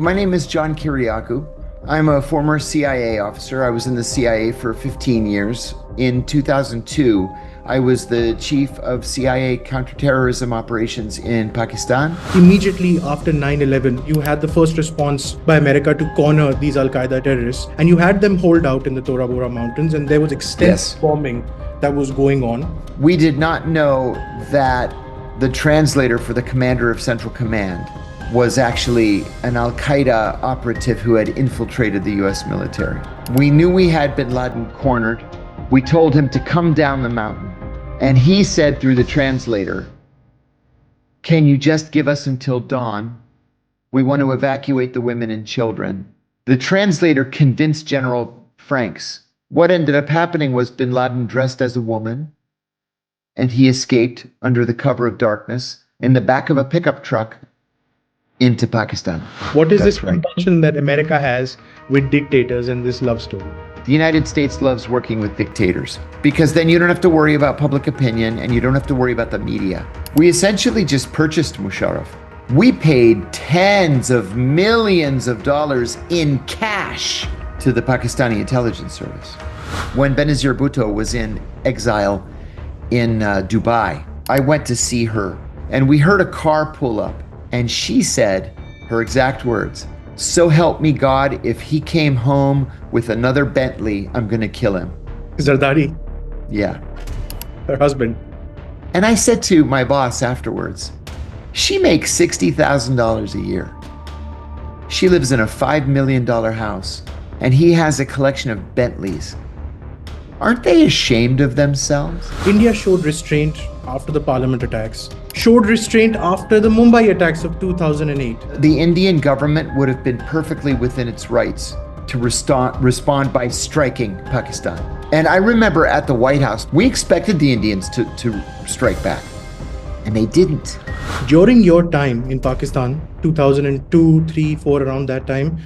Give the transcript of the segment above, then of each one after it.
My name is John Kiriakou. I'm a former CIA officer. I was in the CIA for 15 years. In 2002, I was the chief of CIA counterterrorism operations in Pakistan. Immediately after 9/11, you had the first response by America to corner these Al Qaeda terrorists, and you had them hold out in the Tora Bora Mountains, and there was extensive bombing that was going on. We did not know that the translator for the commander of Central Command was actually an Al Qaeda operative who had infiltrated the US military. We knew we had bin Laden cornered. We told him to come down the mountain. And he said through the translator, "Can you just give us until dawn? We want to evacuate the women and children." The translator convinced General Franks. What ended up happening was bin Laden dressed as a woman, and he escaped under the cover of darkness in the back of a pickup truck into Pakistan. What is this compulsion that America has with dictators and this love story? The United States loves working with dictators because then you don't have to worry about public opinion and you don't have to worry about the media. We essentially just purchased Musharraf. We paid tens of millions of dollars in cash to the Pakistani intelligence service. When Benazir Bhutto was in exile in Dubai, I went to see her and we heard a car pull up. And she said, her exact words, "So help me God, if he came home with another Bentley, I'm gonna kill him." Zardari, Yeah. her husband. And I said to my boss afterwards, she makes $60,000 a year. She lives in a $5 million house, and he has a collection of Bentleys. Aren't they ashamed of themselves? India showed restraint after the parliament attacks, showed restraint after the Mumbai attacks of 2008. The Indian government would have been perfectly within its rights to respond by striking Pakistan. And I remember at the White House, we expected the Indians to strike back, and they didn't. During your time in Pakistan, 2002, 3, 4, around that time,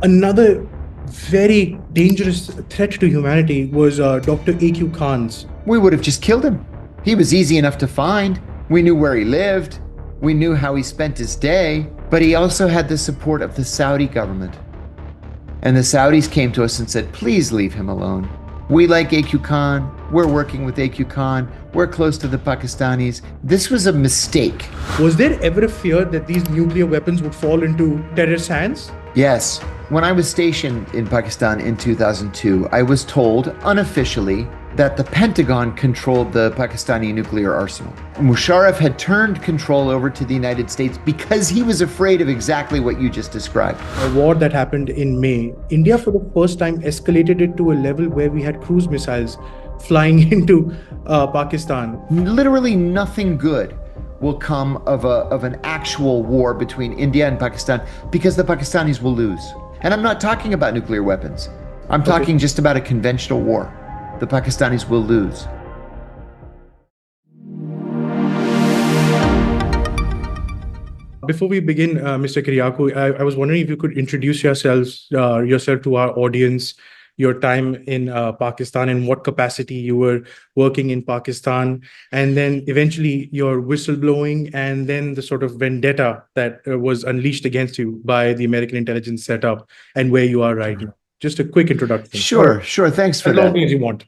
another very dangerous threat to humanity was Dr. A.Q. Khan's. We would have just killed him. He was easy enough to find. We knew where he lived. We knew how he spent his day. But he also had the support of the Saudi government. And the Saudis came to us and said, "Please leave him alone. We like A.Q. Khan. We're working with A.Q. Khan. We're close to the Pakistanis." This was a mistake. Was there ever a fear that these nuclear weapons would fall into terrorist hands? Yes. When I was stationed in Pakistan in 2002, I was told unofficially that the Pentagon controlled the Pakistani nuclear arsenal. Musharraf had turned control over to the United States because he was afraid of exactly what you just described. A war that happened in May, India for the first time escalated it to a level where we had cruise missiles flying into Pakistan. Literally nothing good will come of an actual war between India and Pakistan because the Pakistanis will lose. And I'm not talking about nuclear weapons. I'm talking just about a conventional war. The Pakistanis will lose. Before we begin, Mr. Kiriakou, I was wondering if you could introduce yourself to our audience, your time in Pakistan, and what capacity you were working in Pakistan, and then eventually your whistleblowing, and then the sort of vendetta that was unleashed against you by the American intelligence setup, and where you are right now. Just a quick introduction. Sure. Thanks for that. As long as you want.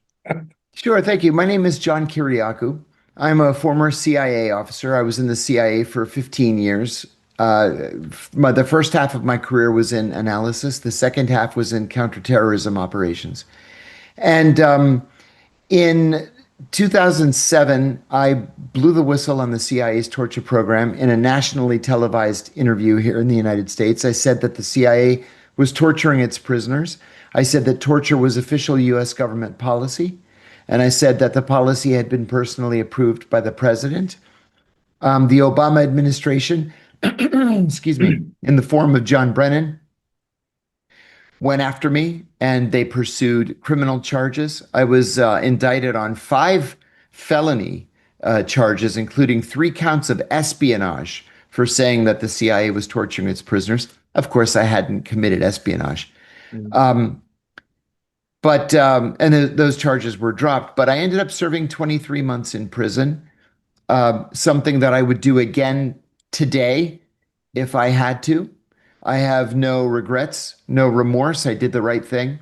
Sure, thank you. My name is John Kiriakou. I'm a former CIA officer. I was in the CIA for 15 years. The first half of my career was in analysis. The second half was in counterterrorism operations. And in 2007, I blew the whistle on the CIA's torture program in a nationally televised interview here in the United States. I said that the CIA was torturing its prisoners. I said that torture was official US government policy. And I said that the policy had been personally approved by the president. The Obama administration, excuse me, in the form of John Brennan, went after me and they pursued criminal charges. I was indicted on 5 felony charges, including 3 counts of espionage for saying that the CIA was torturing its prisoners. Of course, I hadn't committed espionage. Those charges were dropped, but I ended up serving 23 months in prison, something that I would do again today if I had to. I have no regrets, no remorse. I did the right thing.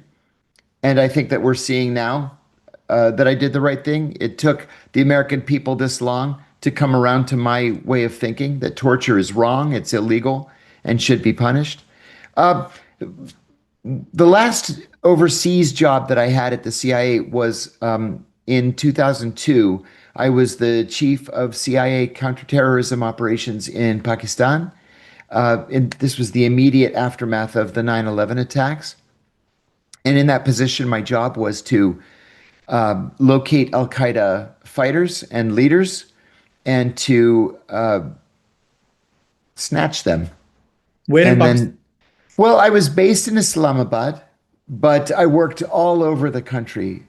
And I think that we're seeing now that I did the right thing. It took the American people this long to come around to my way of thinking that torture is wrong, it's illegal, and should be punished. Uh, the last overseas job that I had at the CIA was in 2002. I was the chief of CIA counterterrorism operations in Pakistan. And this was the immediate aftermath of the 9/11 attacks. And in that position, my job was to locate Al Qaeda fighters and leaders and to snatch them. Where in And Pakistan? then, well, I was based in Islamabad, but I worked all over the country.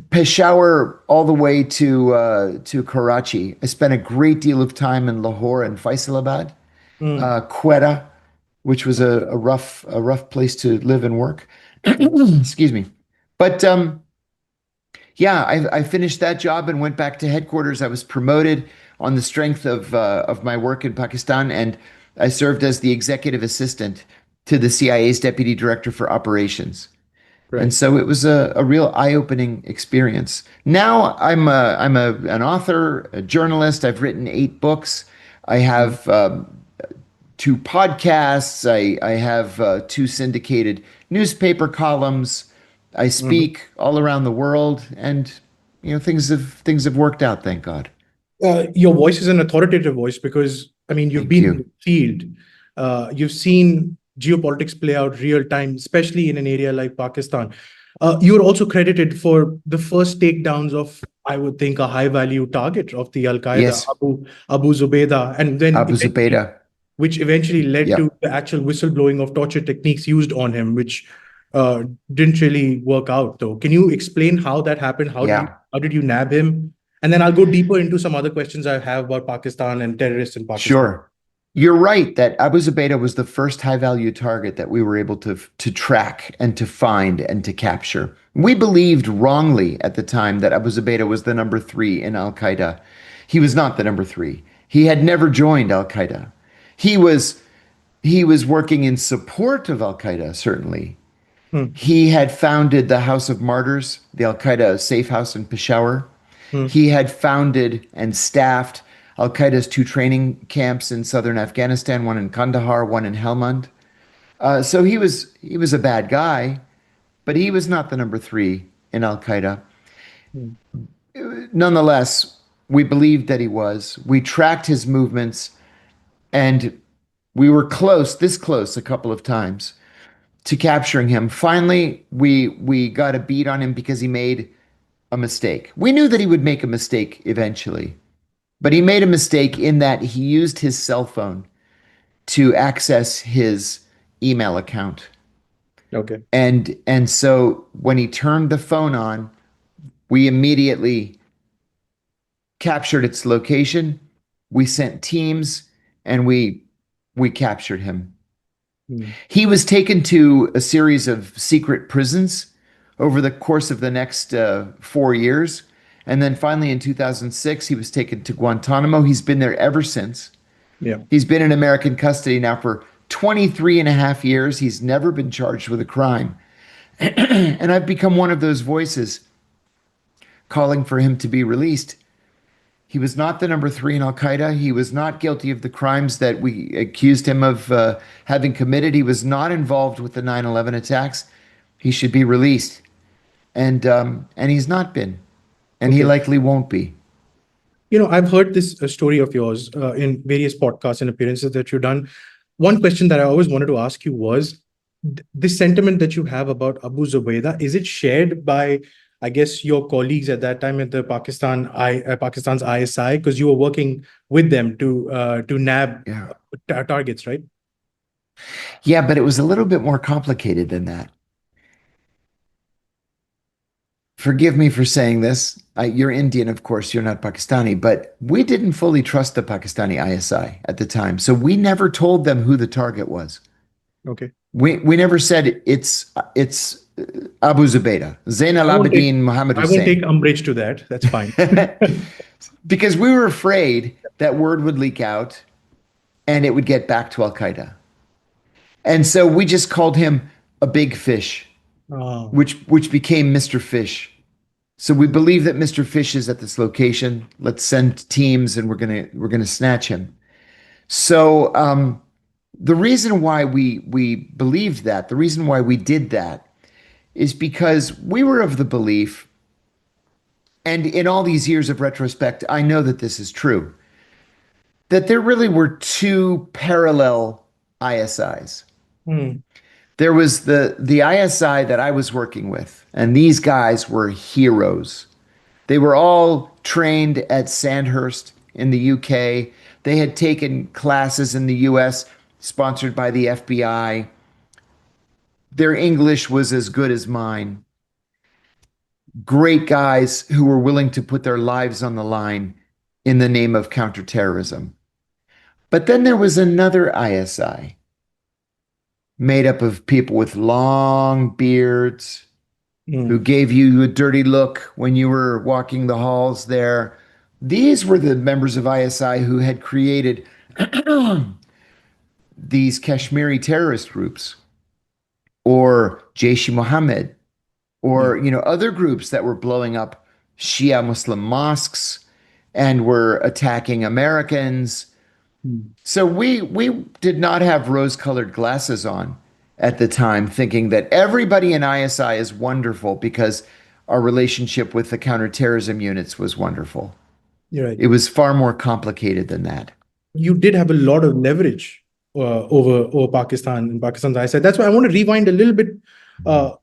Peshawar all the way to Karachi. I spent a great deal of time in Lahore and Faisalabad, Hmm. Quetta, which was a rough place to live and work. Excuse me. But yeah, I finished that job and went back to headquarters. I was promoted on the strength of my work in Pakistan, and I served as the executive assistant to the CIA's deputy director for operations. And Right. so it was a real eye-opening experience. Now an author, a journalist. I've written 8 books. I Hmm. have 2 podcasts. I have 2 syndicated newspaper columns. I Mhm. speak all around the world, and things have worked out, thank God. Your voice is an authoritative voice because, I mean, you've Thank been in you. the field. You've seen geopolitics play out real time, especially in an area like Pakistan. You're also credited for the first takedowns of, I would think, a high value target of the Al Qaeda, Yes, Abu Zubaydah, and then Abu eventually, Zubaydah. which eventually led to Yep. the actual whistleblowing of torture techniques used on him, which didn't really work out. Though, can you explain how that happened? Yeah. How did you nab him? And then I'll go deeper into some other questions I have about Pakistan and terrorists in Pakistan. Sure. You're right that Abu Zubaydah was the first high value target that we were able to track and to find and to capture. We believed wrongly at the time that Abu Zubaydah was the number 3 in Al Qaeda. He was not the number 3. He had never joined Al Qaeda. He was he was working in support of Al Qaeda, certainly. Hmm, He had founded the House of Martyrs, the Al Qaeda safe house in Peshawar. hmm, He had founded and staffed Al Qaeda's 2 training camps in southern Afghanistan, one in Kandahar, one in Helmand. So he was a bad guy, but he was not the number 3 in Al Qaeda. hmm, Nonetheless, we believed that he was. We tracked his movements, and we were this close, a couple of times to capturing him. Finally, we got a beat on him because he made a mistake. We knew that he would make a mistake eventually, but he made a mistake in that he used his cell phone to access his email account. okay. And so when he turned the phone on, we immediately captured its location. We sent teams and we captured him. Hmm, He was taken to a series of secret prisons over the course of the next 4 years. And then finally in 2006, he was taken to Guantanamo. He's been there ever since. yeah. He's been in American custody now for 23 and a half years. He's never been charged with a crime. And I've become one of those voices calling for him to be released. He was not the number 3 in Al Qaeda. He was not guilty of the crimes that we accused him of having committed. He was not involved with the 9/11 attacks. He should be released, and he's not been, and he Okay. likely won't be. I've heard this story of yours in various podcasts and appearances that you've done. One question that I always wanted to ask you was this sentiment that you have about Abu Zubaydah, is it shared by, I guess, your colleagues at that time at the Pakistan's ISI, because you were working with them to nab Yeah, targets, right? yeah, but it was a little bit more complicated than that. Forgive me for saying this. You're Indian, of course, you're not Pakistani, but we didn't fully trust the Pakistani ISI at the time. So we never told them who the target was. Okay. We never said it's Abu Zubaydah, Zain I al won't take Abidin, Muhammad I won't take Hussein, umbrage to that. That's fine. because we were afraid that word would leak out and it would get back to Al Qaeda. And so we just called him a big fish, Oh, which became Mr. Fish. So we believe that Mr. Fish is at this location. Let's send teams and we're gonna snatch him. So the reason why we believed that, the reason why we did that is because we were of the belief, and in all these years of retrospect, I know that this is true, that there really were two parallel ISIs. hmm, There was the ISI that I was working with, and these guys were heroes. They were all trained at Sandhurst in the UK. They had taken classes in the US sponsored by the FBI. Their English was as good as mine. Great guys who were willing to put their lives on the line in the name of counterterrorism. But then there was another ISI made up of people with long beards who hmm, gave you a dirty look when you were walking the halls there. These were the members of ISI who had created these Kashmiri terrorist groups or Jaish-e-Mohammed yeah, or other groups that were blowing up Shia Muslim mosques and were attacking Americans. hmm, So we did not have rose-colored glasses on at the time, thinking that everybody in ISI is wonderful because our relationship with the counterterrorism units was wonderful. you're right. It was far more complicated than that. You did have a lot of leverage over Pakistan and Pakistan's eyesight. That's why I want to rewind a little bit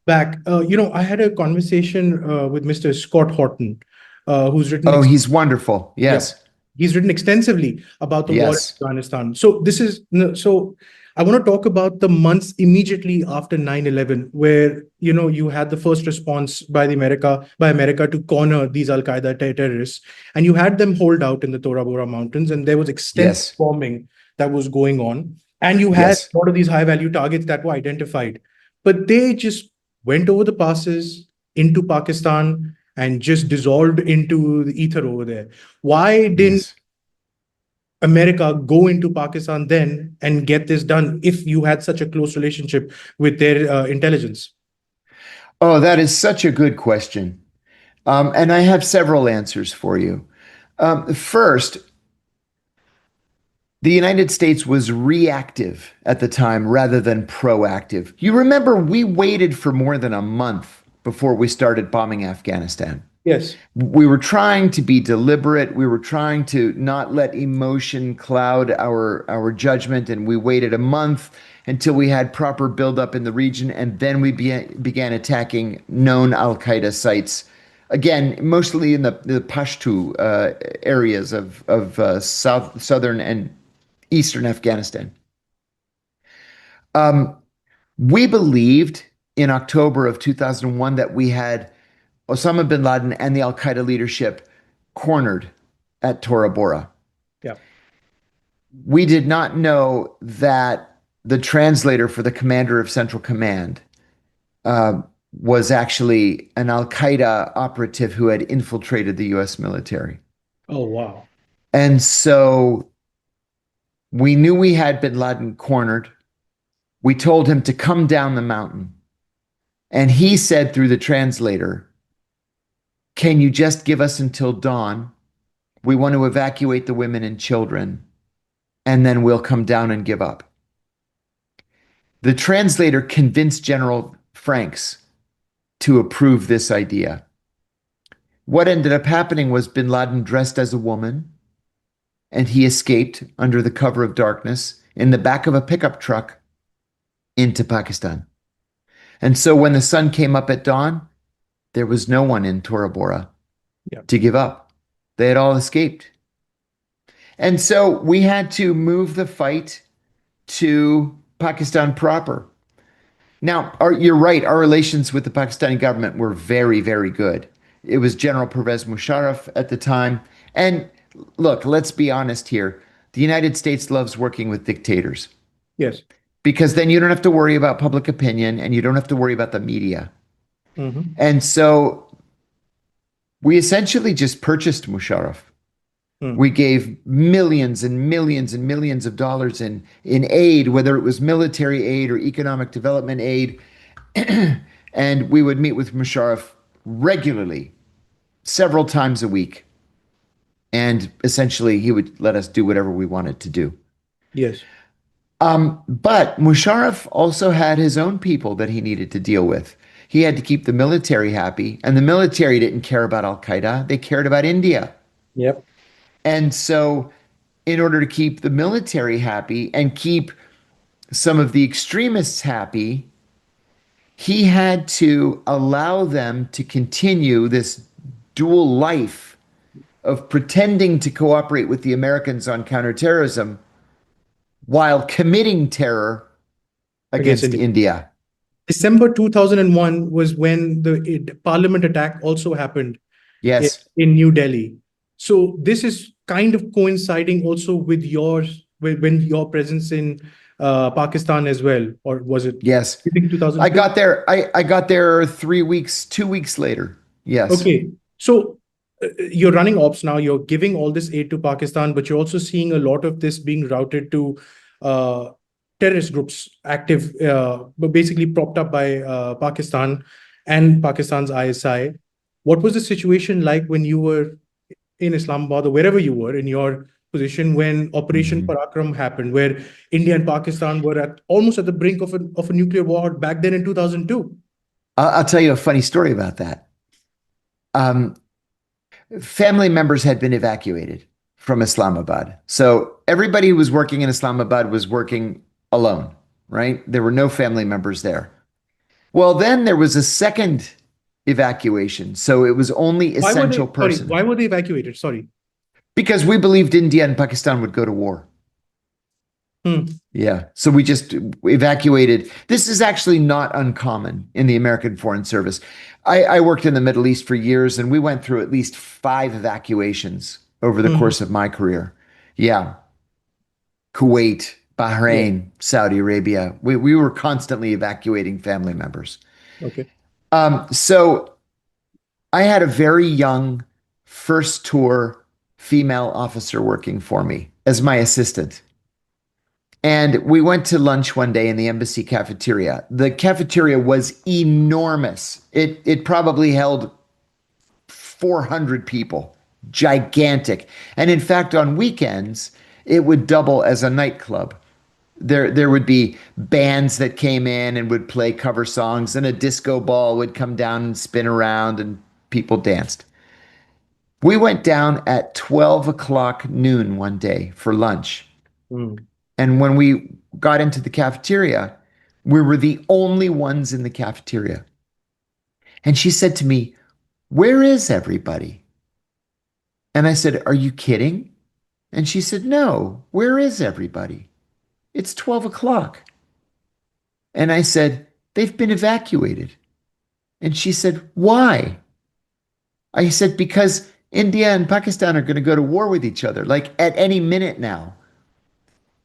back. I had a conversation with Mr. Scott Horton, who's written Oh, he's wonderful. yeah, Yes. he's written extensively about the war in Yes. Afghanistan. So this is so I want to talk about the months immediately after 9/11, where you had the first response by America to corner these Al Qaeda terrorists, and you had them hold out in the Tora Bora Mountains, and there was extensive Yes. bombing that was going on, and you had Yes. a lot of these high value targets that were identified, but they just went over the passes into Pakistan and just dissolved into the ether over there. Why didn't Yes. America go into Pakistan then and get this done if you had such a close relationship with their intelligence? Oh, that is such a good question. And I have several answers for you. First, the United States was reactive at the time rather than proactive. You remember we waited for more than a month before we started bombing Afghanistan. Yes. We were trying to be deliberate. We were trying to not let emotion cloud our judgment, and we waited a month until we had proper buildup in the region, and then we began attacking known Al Qaeda sites. Again, mostly in the Pashto areas of southern and eastern Afghanistan. Um, we believed in October of 2001 that we had Osama bin Laden and the Al Qaeda leadership cornered at Tora Bora. Yeah. We did not know that the translator for the commander of Central Command uh, was actually an Al Qaeda operative who had infiltrated the US military. Oh, wow. And so we knew we had bin Laden cornered. We told him to come down the mountain. And he said through the translator, "Can you just give us until dawn? We want to evacuate the women and children, and then we'll come down and give up." The translator convinced General Franks to approve this idea. What ended up happening was bin Laden dressed as a woman, and he escaped under the cover of darkness in the back of a pickup truck into Pakistan. And so when the sun came up at dawn, there was no one in Tora Bora Yeah. to give up. They had all escaped. And so we had to move the fight to Pakistan proper. Now, you're right, our relations with the Pakistani government were very, very good. It was General Pervez Musharraf at the time. And look, let's be honest here. The United States loves working with dictators Yes. because then you don't have to worry about public opinion and you don't have to worry about the media. Hmm. And so we essentially just purchased Musharraf. Hmm. We gave millions and millions and millions of dollars in aid, whether it was military aid or economic development aid. And we would meet with Musharraf regularly, several times a week. And essentially, he would let us do whatever we wanted to do. Yes. But Musharraf also had his own people that he needed to deal with. He had to keep the military happy, and the military didn't care about Al Qaeda, they cared about India. Yep. And so, in order to keep the military happy and keep some of the extremists happy, he had to allow them to continue this dual life of pretending to cooperate with the Americans on counterterrorism while committing terror Against against India. India. December 2001 was when the parliament attack also happened Yes, in New Delhi. So this is kind of coinciding also with yours when your presence in Pakistan as well, or was it yes. in I 2002? got there. I got there 3 weeks, 2 weeks later. Yes. Okay, so you're running ops now. You're giving all this aid to Pakistan, but you're also seeing a lot of this being routed to uh, terrorist groups active, but basically propped up by Pakistan and Pakistan's ISI. What was the situation like when you were in Islamabad or wherever you were in your position when Operation Mhm. Parakram happened, where India and Pakistan were at almost at the brink of a nuclear war back then in 2002? I'll tell you a funny story about that. Um, Family members had been evacuated from Islamabad. So everybody who was working in Islamabad was working alone, right? There were no family members there. Well, then there was a second evacuation. So it was only Why were essential they, sorry, personnel why were they evacuated? Sorry. because we believed India and Pakistan would go to war. Hmm. Yeah. So we just evacuated. This is actually not uncommon in the American Foreign Service. I worked in the Middle East for years and we went through at least 5 evacuations over the Hmm. course of my career. Yeah. Kuwait, Yeah. Bahrain, Saudi Arabia. We were constantly evacuating family members. Okay. So I had a very young first tour female officer working for me as my assistant. And we went to lunch one day in the embassy cafeteria. The cafeteria was enormous. It probably held 400 people, gigantic. And in fact, on weekends, it would double as a nightclub. There would be bands that came in and would play cover songs, and a disco ball would come down and spin around, and people danced. We went down at 12 o'clock noon one day for lunch. Hmm. And when we got into the cafeteria, we were the only ones in the cafeteria. And she said to me, "Where is everybody?" And I said, "Are you kidding?" And she said, "No, where is everybody? It's 12 o'clock." And I said, "They've been evacuated." And she said, "Why?" I said, "Because India and Pakistan are going to go to war with each other, like at any minute now."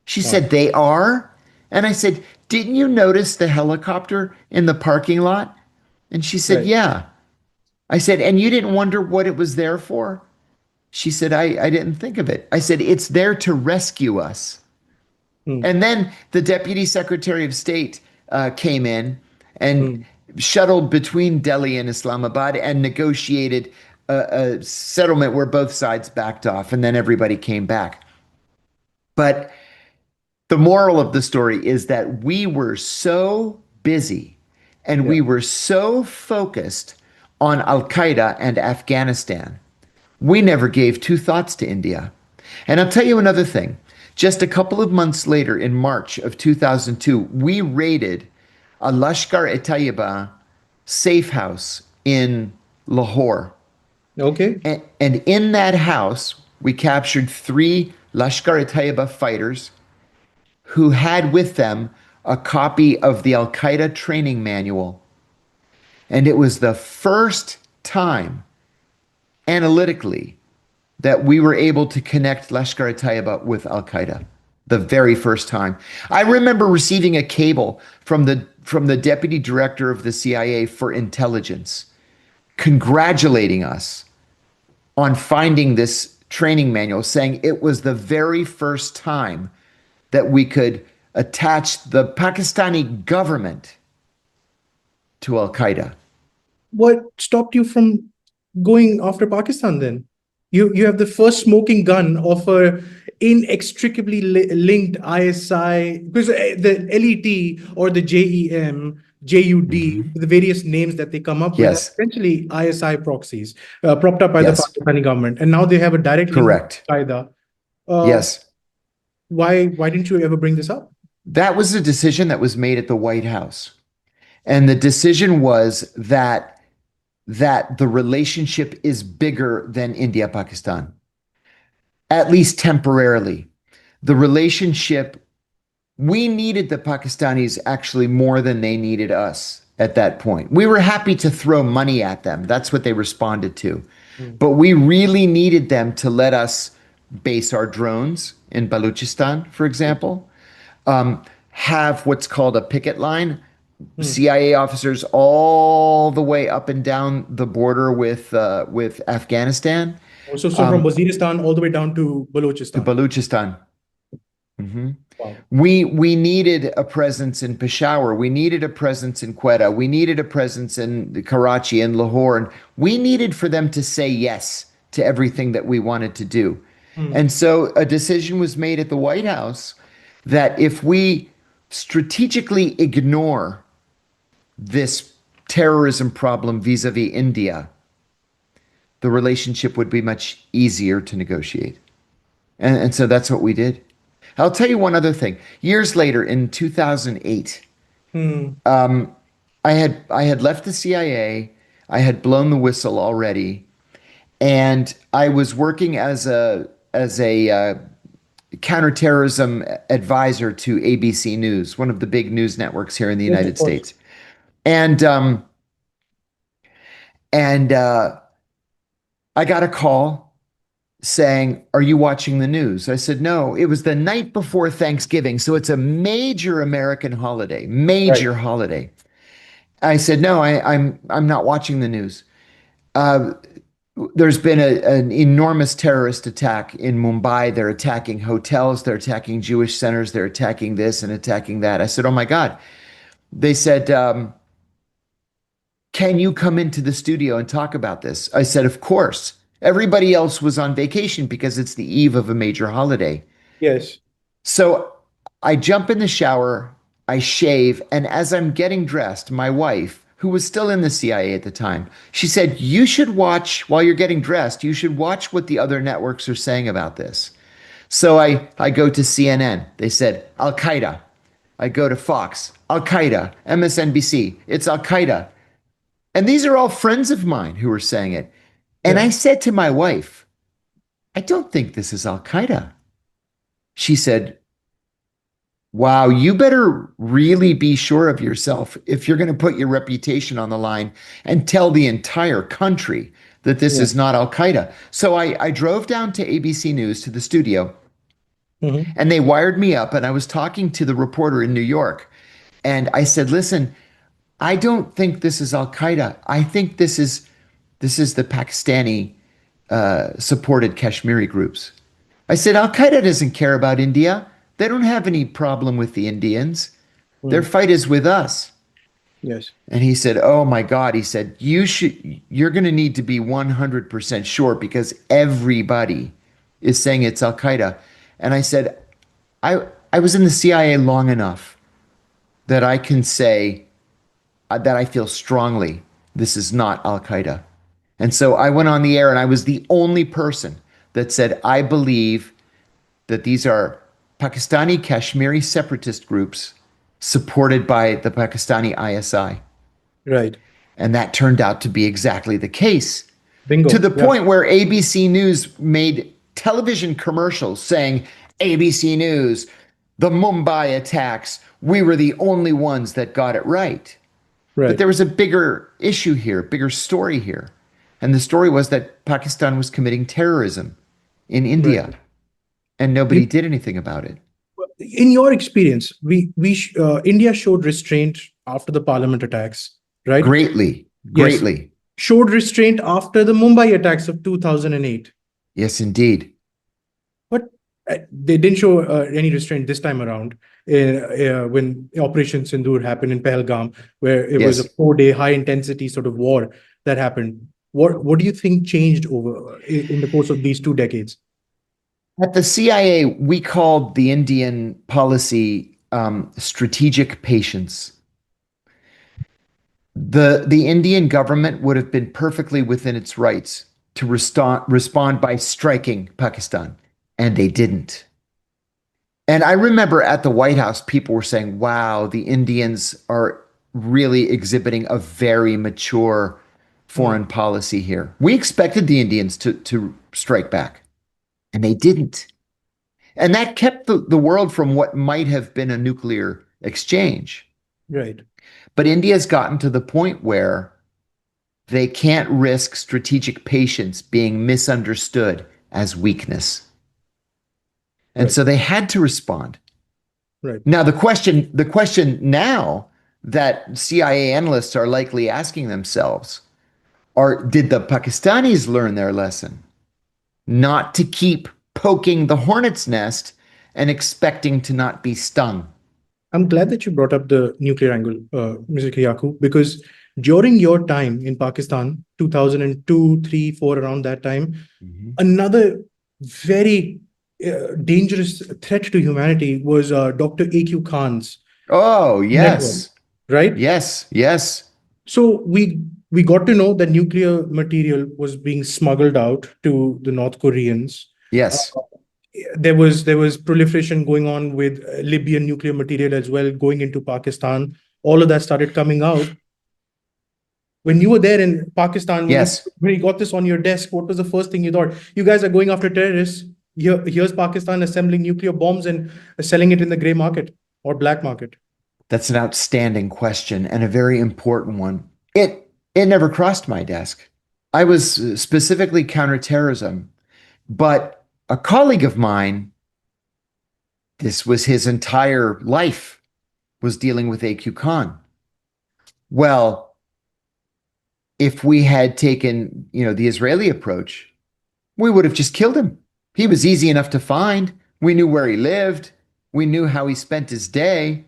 She Wow. said, "They are?" And I said, "Didn't you notice the helicopter in the parking lot?" And she said, Right. "Yeah." I said, "And you didn't wonder what it was there for?" She said, I didn't think of it. I said, "It's there to rescue us." Hmm. And then the Deputy Secretary of State came in and Hmm. shuttled between Delhi and Islamabad and negotiated a settlement where both sides backed off, and then everybody came back. But the moral of the story is that we were so busy and Yeah. we were so focused on Al Qaeda and Afghanistan, we never gave two thoughts to India. And I'll tell you another thing. Just a couple of months later, in March of 2002, we raided a Lashkar-e Taiba safe house in Lahore. Okay. And in that house, we captured three Lashkar-e Taiba fighters who had with them a copy of the Al Qaeda training manual. And it was the first time analytically that we were able to connect Lashkar e Taiba with Al Qaeda. The very first time. I remember receiving a cable from the deputy director of the CIA for intelligence, congratulating us on finding this training manual saying it was the very first time that we could attach the Pakistani government to Al Qaeda. What stopped you from going after Pakistan then? You have the first smoking gun of a inextricably linked ISI, because the LET or the JEM, JUD, the various names that they come up with are Yes, essentially ISI proxies propped up by the yes, Pakistani government, and now they have a direct link correct. to Qaeda. Uh, Yes. why didn't you ever bring this up? That was a decision that was made at the White House. And the decision was that the relationship is bigger than India Pakistan, at least temporarily. The relationship, we needed the Pakistanis actually more than they needed us at that point. We were happy to throw money at them. That's what they responded to. But we really needed them to let us base our drones in Balochistan, for example, have what's called a picket line. CIA officers all the way up and down the border with Afghanistan So from Waziristan all the way down to to Balochistan. Balochistan. Wow. We needed a presence in Peshawar. We needed a presence in Quetta. We needed a presence in Karachi and Lahore. And we needed for them to say yes to everything that we wanted to do. And so a decision was made at the White House that if we strategically ignore this terrorism problem vis-a-vis India, the relationship would be much easier to negotiate. And so that's what we did. I'll tell you one other thing. Years later, in 2008, I had left the CIA. I had blown the whistle already, and I was working as a counterterrorism advisor to ABC News, one of the big news networks here in the United States. And I got a call saying, "Are you watching the news?" I said, "No." It was the night before Thanksgiving, so it's a major American holiday, major holiday. I said, "No, I'm not watching the news." There's been an enormous terrorist attack in Mumbai. They're attacking hotels, they're attacking Jewish centers, they're attacking this and attacking that. I said, "Oh my God." They said, "Can you come into the studio and talk about this?" I said, "Of course." Everybody else was on vacation because it's the eve of a major holiday. Yes. So I jump in the shower, I shave, and as I'm getting dressed, my wife, who was still in the CIA at the time, she said, "You should watch, while you're getting dressed, you should watch what the other networks are saying about this." So I go to CNN. They said, "Al Qaeda." I go to Fox, "Al Qaeda." MSNBC, "It's Al Qaeda." And these are all friends of mine who were saying it. And I said to my wife, "I don't think this is Al Qaeda." She said, "Wow, you better really be sure of yourself if you're going to put your reputation on the line and tell the entire country that this is not Al Qaeda." So I drove down to ABC News to the studio, and they wired me up, and I was talking to the reporter in New York. And I said, "Listen, I don't think this is Al Qaeda. I think this is the Pakistani supported Kashmiri groups." I said, "Al Qaeda doesn't care about India. They don't have any problem with the Indians. Their fight is with us." Yes. And he said, "Oh my God." He said, "You're going to need to be 100% sure because everybody is saying it's Al Qaeda." And I said, I was in the CIA long enough that I can say that I feel strongly this is not Al Qaeda. And so I went on the air and I was the only person that said, "I believe that these are Pakistani Kashmiri separatist groups supported by the Pakistani ISI." Right. And that turned out to be exactly the case. Bingo. To the point where ABC News made television commercials saying, "ABC News, the Mumbai attacks, we were the only ones that got it right." But there was a bigger issue here, bigger story here. And the story was that Pakistan was committing terrorism in India, and nobody did anything about it. In your experience, India showed restraint after the parliament attacks, right? Greatly, greatly. Showed restraint after the Mumbai attacks of 2008. Yes, indeed. But they didn't show any restraint this time around when Operation Sindoor happened in Pahalgam, where it was a Yes. 4-day high intensity sort of war that happened. What do you think changed over in the course of these 2 decades? At the CIA, we called the Indian policy strategic patience. The Indian government would have been perfectly within its rights to respond by striking Pakistan, and they didn't. And I remember at the White House, people were saying, wow, the Indians are really exhibiting a very mature Hmm, foreign policy here. We expected the Indians to strike back, and they didn't. And that kept the world from what might have been a nuclear exchange. right. But India's gotten to the point where they can't risk strategic patience being misunderstood as weakness. And Right. so they had to respond. Right. Now the question now that CIA analysts are likely asking themselves are, did the Pakistanis learn their lesson? Not to keep poking the hornet's nest and expecting to not be stung. I'm glad that you brought up the nuclear angle, Mr. Kiriakou, because during your time in Pakistan, 2002, 3, 4, around that time, Mhm. another very dangerous threat to humanity was Dr. A.Q. Khan's Oh, network, yes. right? Yes, yes, So we got to know that nuclear material was being smuggled out to the North Koreans. Uh, yes. there was proliferation going on with Libyan nuclear material as well going into Pakistan. All of that started coming out. When you were there in Pakistan, Yes. when you got this on your desk, what was the first thing you thought? You guys are going after terrorists. Here's Pakistan assembling nuclear bombs and selling it in the gray market or black market. That's an outstanding question and a very important one. It never crossed my desk. I was specifically counterterrorism, but a colleague of mine, this was his entire life, was dealing with AQ Khan. Well, if we had taken, the Israeli approach, we would have just killed him. He was easy enough to find. We knew where he lived. We knew how he spent his day.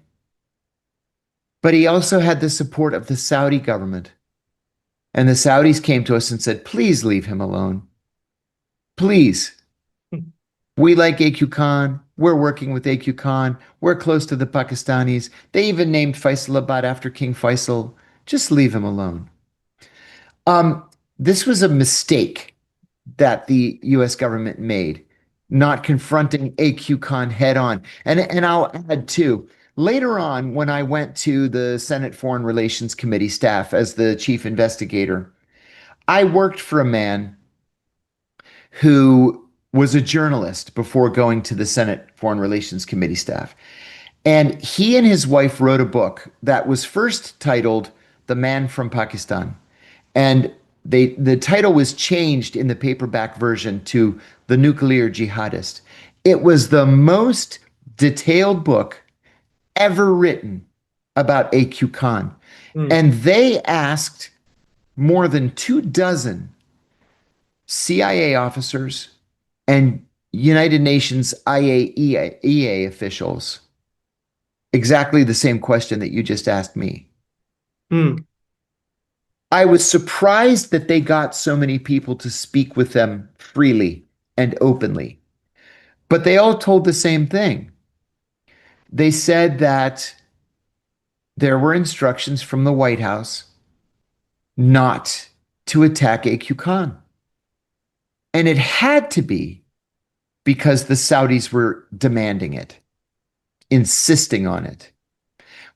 But he also had the support of the Saudi government. And the Saudis came to us and said, please leave him alone. Please. We like AQ Khan. We're working with AQ Khan. We're close to the Pakistanis. They even named Faisalabad after King Faisal. Just leave him alone. Um, this was a mistake that the US government made, not confronting AQ Khan head on. And I'll add too, later on, when I went to the Senate Foreign Relations Committee staff as the chief investigator, I worked for a man who was a journalist before going to the Senate Foreign Relations Committee staff. And he and his wife wrote a book that was first titled The Man from Pakistan. And the title was changed in the paperback version to The Nuclear Jihadist. It was the most detailed book ever written about A.Q. Khan. Hmm, And they asked more than 2 dozen CIA officers and United Nations IAEA officials exactly the same question that you just asked me. hmm, I was surprised that they got so many people to speak with them freely and openly, but they all told the same thing. They said that there were instructions from the White House not to attack AQ Khan. And it had to be because the Saudis were demanding it, insisting on it.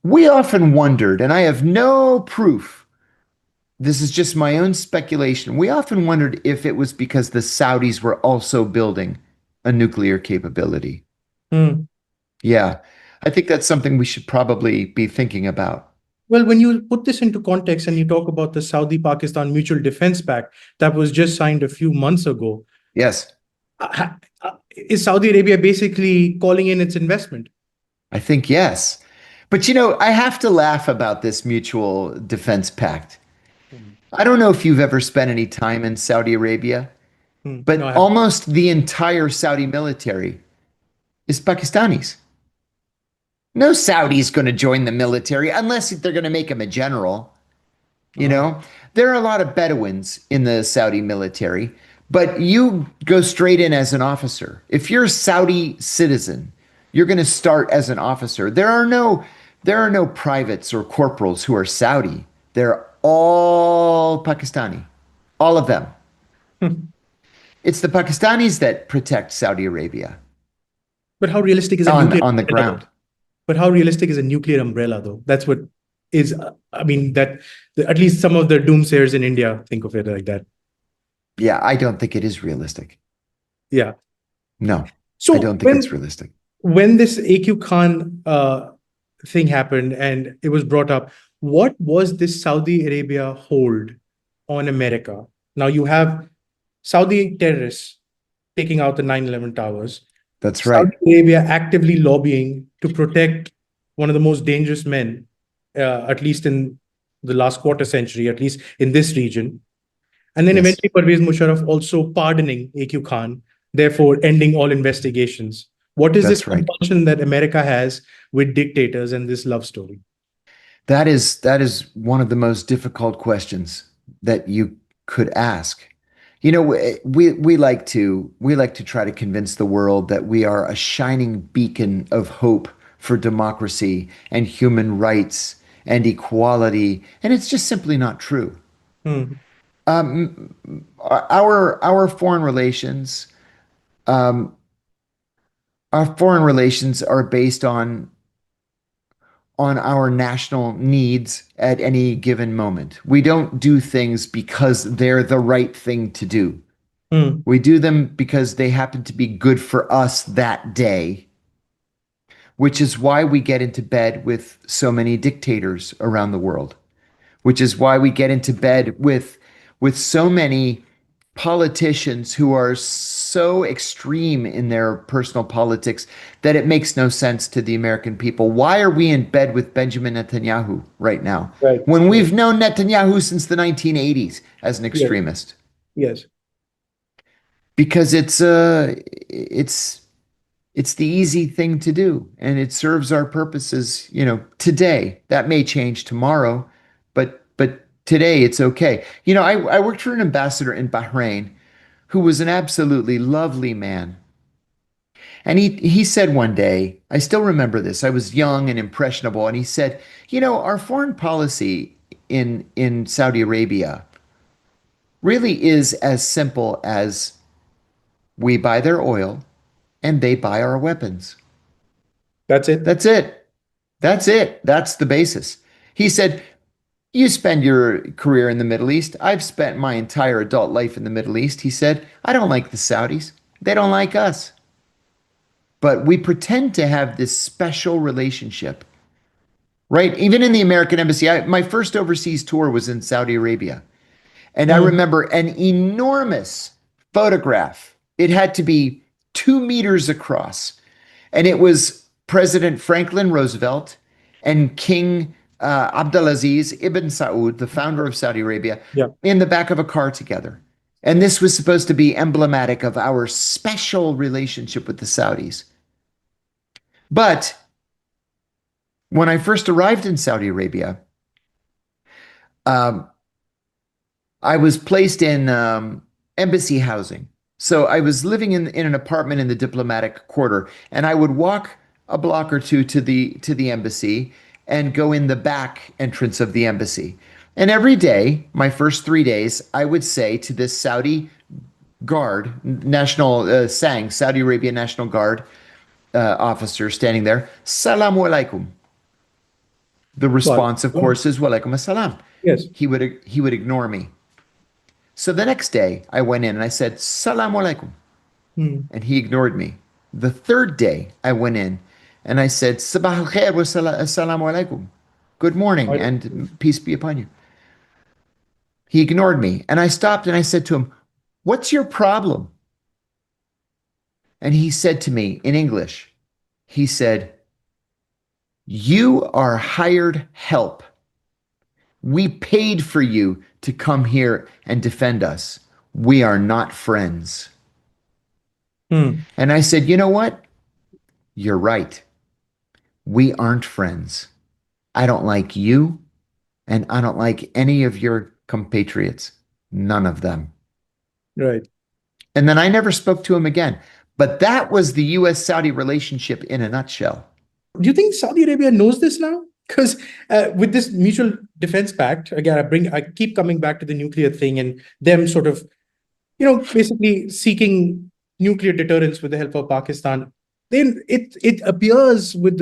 We often wondered, and I have no proof, this is just my own speculation. We often wondered if it was because the Saudis were also building a nuclear capability. hmm. Yeah, I think that's something we should probably be thinking about. Well, when you put this into context and you talk about the Saudi Pakistan Mutual Defense Pact that was just signed a few months ago, Yes, is Saudi Arabia basically calling in its investment? I think yes. But I have to laugh about this mutual defense pact. Hmm. I don't know if you've ever spent any time in Saudi Arabia. No, But I have. almost the entire Saudi military is Pakistanis. No Saudi's going to join the military unless they're going to make him a general. You Uh, know, there are a lot of Bedouins in the Saudi military, but you go straight in as an officer. If you're a Saudi citizen, you're going to start as an officer. There are no privates or corporals who are Saudi. They're all Pakistani. All of them. It's the Pakistanis that protect Saudi Arabia but how realistic is a on nuclear on the umbrella, though? ground. But how realistic is a nuclear umbrella, though? That's what is, I mean, at least some of the doomsayers in India think of it like that. Yeah, I don't think it is realistic. Yeah. No, I So don't think it's realistic. when this AQ Khan thing happened and it was brought up, what was this Saudi Arabia hold on America? Now you have Saudi terrorists taking out the 9/11 towers, That's Saudi right. Arabia actively lobbying to protect one of the most dangerous men, at least in the last quarter century, at least in this region. And then Yes, eventually Pervez Musharraf also pardoning AQ Khan, therefore ending all investigations. What is this that's right. compulsion that America has with dictators and this love story? That is one of the most difficult questions that you could ask. You know, we like to try to convince the world that we are a shining beacon of hope for democracy and human rights and equality, and it's just simply not true. Hmm. Our foreign relations, our foreign relations are based on our national needs at any given moment. We don't do things because they're the right thing to do. Hmm. We do them because they happen to be good for us that day, which is why we get into bed with so many dictators around the world, which is why we get into bed with so many politicians who are so extreme in their personal politics that it makes no sense to the American people. Why are we in bed with Benjamin Netanyahu right now Right. when Right. we've known Netanyahu since the 1980s as an Yes. extremist? Yes. Because it's the easy thing to do and it serves our purposes, today. That may change tomorrow, but today it's okay. I worked for an ambassador in Bahrain who was an absolutely lovely man. And he said one day, I still remember this. I was young and impressionable, and he said, our foreign policy in Saudi Arabia really is as simple as we buy their oil and they buy our weapons. That's it. That's it. That's it. That's the basis. He said, you spend your career in the Middle East. I've spent my entire adult life in the Middle East. He said, I don't like the Saudis. They don't like us. But we pretend to have this special relationship, right? Even in the American embassy, my first overseas tour was in Saudi Arabia. And I Hmm. remember an enormous photograph. It had to be 2 meters across. And it was President Franklin Roosevelt and King Abdulaziz ibn Saud, the founder of Saudi Arabia, Yeah. in the back of a car together. And this was supposed to be emblematic of our special relationship with the Saudis. But when I first arrived in Saudi Arabia, um, I was placed in embassy housing. So I was living in an apartment in the diplomatic quarter, and I would walk a block or two to the embassy and go in the back entrance of the embassy. And every day, my first 3 days, I would say to this Saudi guard, national Saudi Arabia National Guard officer standing there, Salamu alaikum. The Well, response, of course, is Walaikum assalam. yes. He would ignore me. So the next day I went in and I said, Salaam alaikum. Hmm. And he ignored me. The third day I went in and I said, Sabah al khair wa assalamu alaikum. Good morning Right. and peace be upon you. He ignored me. And I stopped and I said to him, what's your problem? And he said to me in English, he said, you are hired help. We paid for you to come here and defend us. we are not friends. Hmm. And I said, you know what? You're right. We aren't friends. I don't like you, and I don't like any of your compatriots. None of them. Right. And then I never spoke to him again. But that was the US Saudi relationship in a nutshell. Do you think Saudi Arabia knows this now? Because with this mutual defense pact, again, I keep coming back to the nuclear thing and them sort of, basically seeking nuclear deterrence with the help of Pakistan. Then it appears with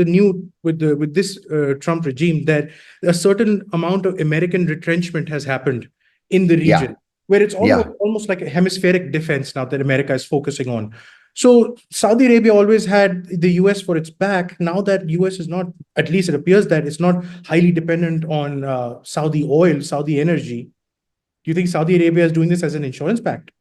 with this Trump regime that a certain amount of American retrenchment has happened in the Yeah, region, where it's yeah. almost like a hemispheric defense now that America is focusing on. So Saudi Arabia always had the US for its back. Now that US is not, at least it appears that it's not highly dependent on Saudi oil, Saudi energy. Do you think Saudi Arabia is doing this as an insurance pact?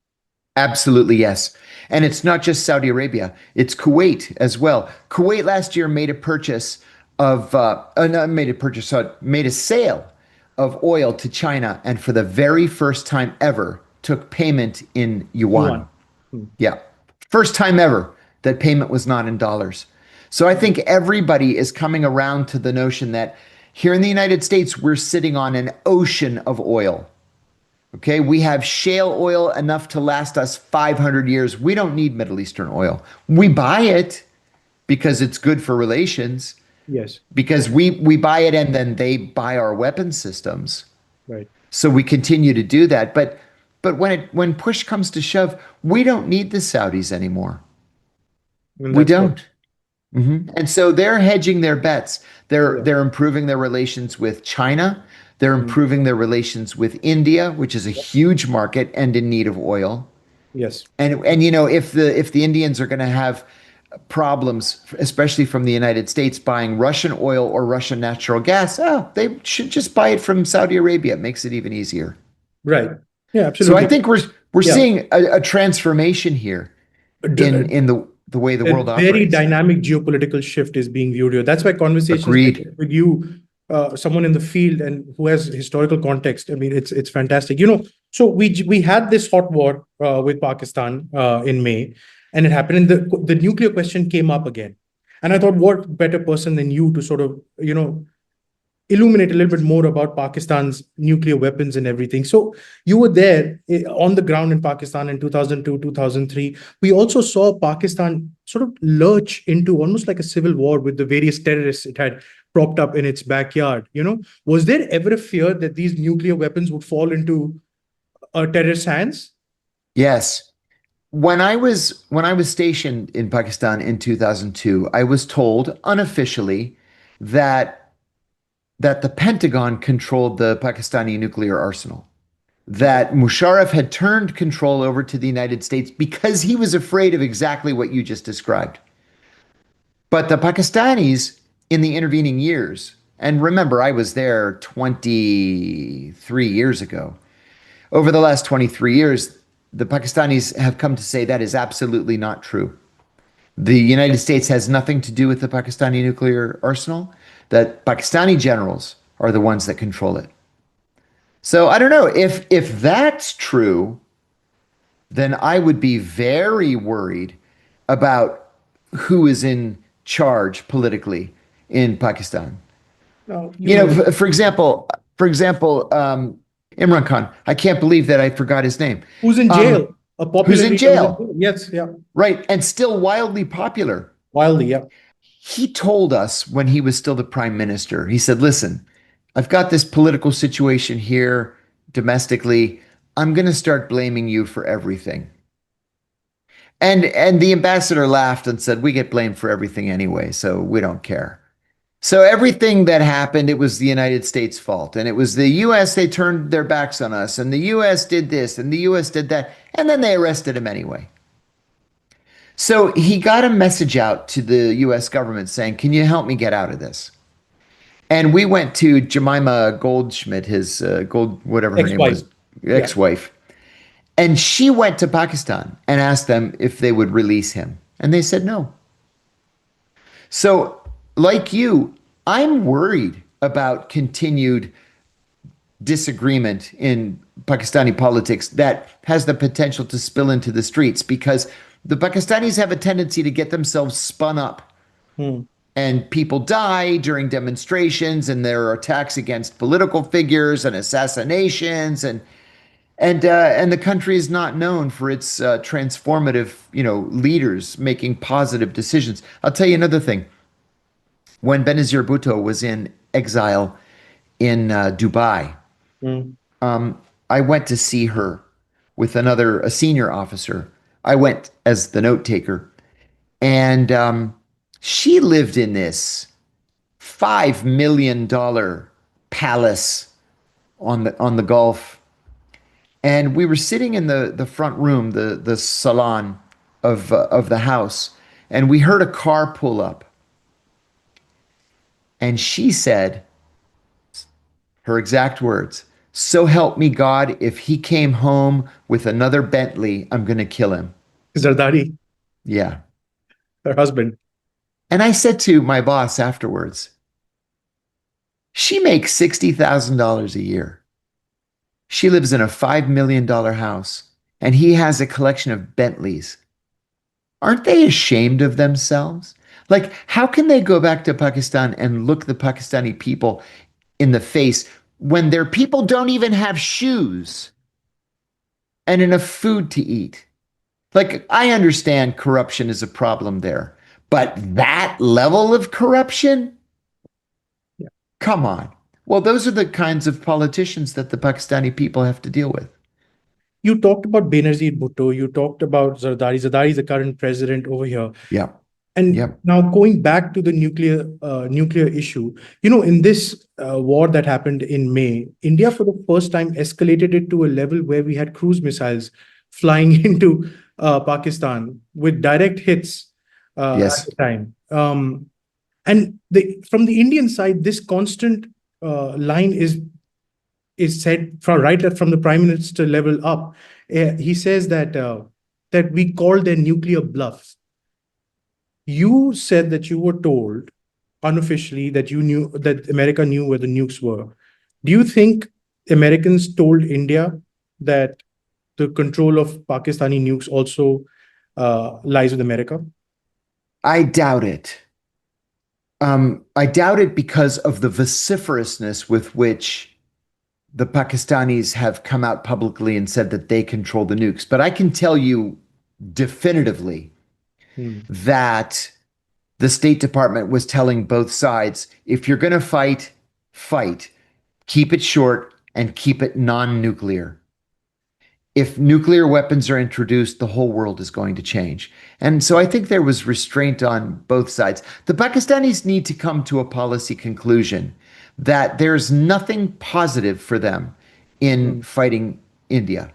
Absolutely, yes. And it's not just Saudi Arabia, it's Kuwait as well. Kuwait last year made a purchase of, not made a purchase, made a sale of oil to China, and for the very first time ever, took payment in yuan. Yuan. Hmm. Yeah. First time ever that payment was not in dollars. So I think everybody is coming around to the notion that here in the United States, we're sitting on an ocean of oil. Okay, we have shale oil enough to last us 500 years. We don't need Middle Eastern oil. We buy it because it's good for relations, Yes. because we buy it and then they buy our weapon systems. Right. So we continue to do that. But when push comes to shove, we don't need the Saudis anymore. And We that's what. don't. And so they're hedging their bets. They're Yeah. they're improving their relations with China. They're Mm. improving their relations with India, which is a huge market and in need of oil. Yes. And if the Indians are going to have problems, especially from the United States, buying Russian oil or Russian natural gas, oh, they should just buy it from Saudi Arabia. It makes it even easier. Right. Yeah, So I absolutely. think we're Yeah. seeing a transformation here in the way the A world very operates. dynamic geopolitical shift is being viewed here. That's why conversations like Agreed. this with you, someone in the field and who has historical context, I mean, it's fantastic. So we had this hot war with Pakistan in May, and it happened, and the nuclear question came up again. And I thought, what better person than you to sort of, illuminate a little bit more about Pakistan's nuclear weapons and everything. So you were there on the ground in Pakistan in 2002, 2003. We also saw Pakistan sort of lurch into almost like a civil war with the various terrorists it had propped up in its backyard. Was there ever a fear that these nuclear weapons would fall into terrorist hands? Yes. When I was stationed in Pakistan in 2002, I was told unofficially that the Pentagon controlled the Pakistani nuclear arsenal. That Musharraf had turned control over to the United States because he was afraid of exactly what you just described. But the Pakistanis in the intervening years, and remember, I was there 23 years ago. Over the last 23 years, the Pakistanis have come to say that is absolutely not true. The United States has nothing to do with the Pakistani nuclear arsenal, that Pakistani generals are the ones that control it. So I don't know if that's true, then I would be very worried about who is in charge politically in Pakistan. No, You know, for example, Imran Khan. I can't believe that I forgot his name. who's in Um, jail? A who's popular in leader who's in jail, jail. Yes, yeah. right? And still wildly popular. Wildly, yeah. He told us when he was still the prime minister, he said, listen, I've got this political situation here domestically. I'm going to start blaming you for everything. And the ambassador laughed and said, we get blamed for everything anyway, so we don't care. So everything that happened, it was the United States' fault. And it was the US, they turned their backs on us. And the US did this and the US did that. And then they arrested him anyway. So he got a message out to the US government saying, can you help me get out of this? And we went to Jemima Goldschmidt, his whatever her name Ex-wife. was, Yeah. ex-wife. And she went to Pakistan and asked them if they would release him. And they said no. So, like you, I'm worried about continued disagreement in Pakistani politics that has the potential to spill into the streets because the Pakistanis have a tendency to get themselves spun up Hmm. and people die during demonstrations and there are attacks against political figures and assassinations and the country is not known for its transformative leaders making positive decisions. I'll tell you another thing. When Benazir Bhutto was in exile in Dubai, Hmm. I went to see her with a senior officer. I went as the note taker, and she lived in this $5 million palace on the Gulf, and we were sitting in the front room, the salon of the house, and we heard a car pull up, and she said her exact words. So help me God, if he came home with another Bentley, I'm going to kill him. Zardari, Yeah. her husband. And I said to my boss afterwards, she makes $60,000 a year. She lives in a $5 million house and he has a collection of Bentleys. Aren't they ashamed of themselves? Like, how can they go back to Pakistan and look the Pakistani people in the face when their people don't even have shoes and enough food to eat? Like, I understand corruption is a problem there, but that level of corruption? Yeah. Come on. Well, those are the kinds of politicians that the Pakistani people have to deal with. You talked about Benazir Bhutto. You talked about Zardari. Zardari is the current president over here. Yeah. And Yep. now going back to the nuclear issue, in this war that happened in May, India for the first time escalated it to a level where we had cruise missiles flying into Pakistan with direct hits at Yes. the time. And from the Indian side, this constant line is said from the prime minister level up. He says that we call their nuclear bluffs. You said that you were told unofficially that you knew that America knew where the nukes were. Do you think Americans told India that the control of Pakistani nukes also lies with America? I doubt it. I doubt it because of the vociferousness with which the Pakistanis have come out publicly and said that they control the nukes. But I can tell you definitively Hmm. that the State Department was telling both sides, if you're going to fight, fight. Keep it short and keep it non-nuclear. If nuclear weapons are introduced, the whole world is going to change. And so I think there was restraint on both sides. The Pakistanis need to come to a policy conclusion that there's nothing positive for them in Hmm. fighting India. Right.